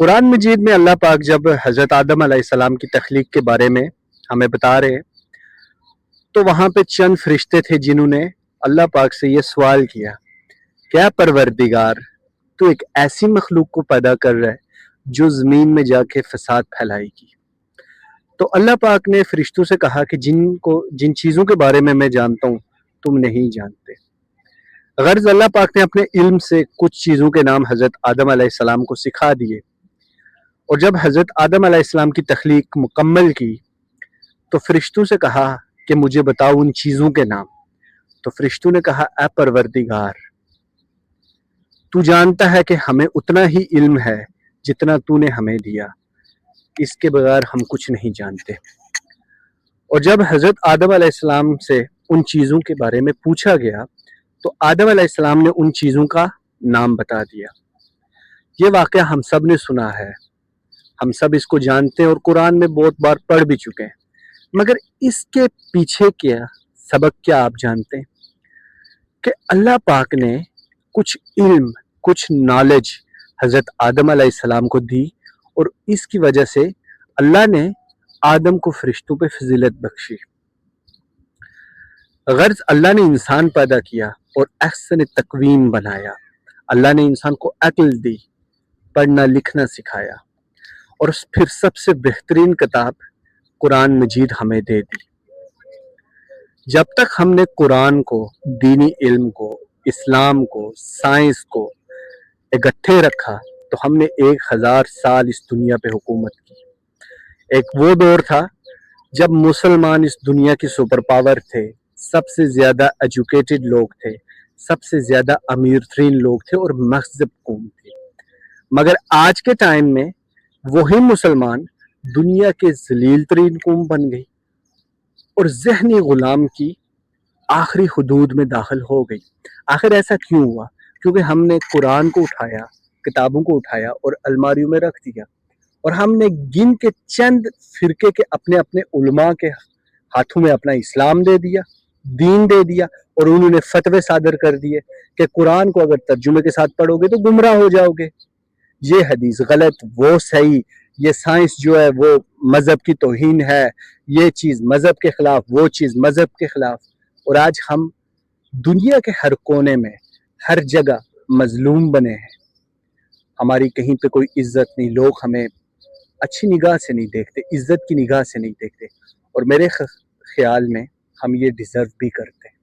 قرآن مجید میں اللہ پاک جب حضرت آدم علیہ السلام کی تخلیق کے بارے میں ہمیں بتا رہے تو وہاں پہ چند فرشتے تھے جنہوں نے اللہ پاک سے یہ سوال کیا، کیا پروردگار تو ایک ایسی مخلوق کو پیدا کر رہا ہے جو زمین میں جا کے فساد پھیلائے گی؟ تو اللہ پاک نے فرشتوں سے کہا کہ جن چیزوں کے بارے میں جانتا ہوں تم نہیں جانتے۔ غرض اللہ پاک نے اپنے علم سے کچھ چیزوں کے نام حضرت آدم علیہ السلام کو سکھا دیے، اور جب حضرت آدم علیہ السلام کی تخلیق مکمل کی تو فرشتوں سے کہا کہ مجھے بتاؤ ان چیزوں کے نام۔ تو فرشتوں نے کہا، اے پروردگار تو جانتا ہے کہ ہمیں اتنا ہی علم ہے جتنا تو نے ہمیں دیا، اس کے بغیر ہم کچھ نہیں جانتے۔ اور جب حضرت آدم علیہ السلام سے ان چیزوں کے بارے میں پوچھا گیا تو آدم علیہ السلام نے ان چیزوں کا نام بتا دیا۔ یہ واقعہ ہم سب نے سنا ہے، ہم سب اس کو جانتے ہیں اور قرآن میں بہت بار پڑھ بھی چکے ہیں، مگر اس کے پیچھے کیا سبق کیا آپ جانتے ہیں؟ کہ اللہ پاک نے کچھ علم، کچھ نالج حضرت آدم علیہ السلام کو دی، اور اس کی وجہ سے اللہ نے آدم کو فرشتوں پہ فضیلت بخشی۔ غرض اللہ نے انسان پیدا کیا اور احسن تقویم بنایا، اللہ نے انسان کو عقل دی، پڑھنا لکھنا سکھایا، اور پھر سب سے بہترین کتاب قرآن مجید ہمیں دے دی۔ جب تک ہم نے قرآن کو، دینی علم کو، اسلام کو، سائنس کو اکٹھے رکھا تو ہم نے 1000 سال اس دنیا پہ حکومت کی۔ ایک وہ دور تھا جب مسلمان اس دنیا کی سپر پاور تھے، سب سے زیادہ ایجوکیٹڈ لوگ تھے، سب سے زیادہ امیر ترین لوگ تھے اور مہذب قوم تھی۔ مگر آج کے ٹائم میں وہی مسلمان دنیا کے ذلیل ترین قوم بن گئی اور ذہنی غلام کی آخری حدود میں داخل ہو گئی۔ آخر ایسا کیوں ہوا؟ کیونکہ ہم نے قرآن کو اٹھایا، کتابوں کو اٹھایا اور الماریوں میں رکھ دیا، اور ہم نے گن کے چند فرقے کے اپنے علماء کے ہاتھوں میں اپنا اسلام دے دیا، دین دے دیا، اور انہوں نے فتوے صادر کر دیے کہ قرآن کو اگر ترجمے کے ساتھ پڑھو گے تو گمراہ ہو جاؤ گے، یہ حدیث غلط، وہ صحیح، یہ سائنس جو ہے وہ مذہب کی توہین ہے، یہ چیز مذہب کے خلاف، وہ چیز مذہب کے خلاف۔ اور آج ہم دنیا کے ہر کونے میں، ہر جگہ مظلوم بنے ہیں، ہماری کہیں پہ کوئی عزت نہیں، لوگ ہمیں اچھی نگاہ سے نہیں دیکھتے، عزت کی نگاہ سے نہیں دیکھتے، اور میرے خیال میں ہم یہ ڈیزرو بھی کرتے ہیں۔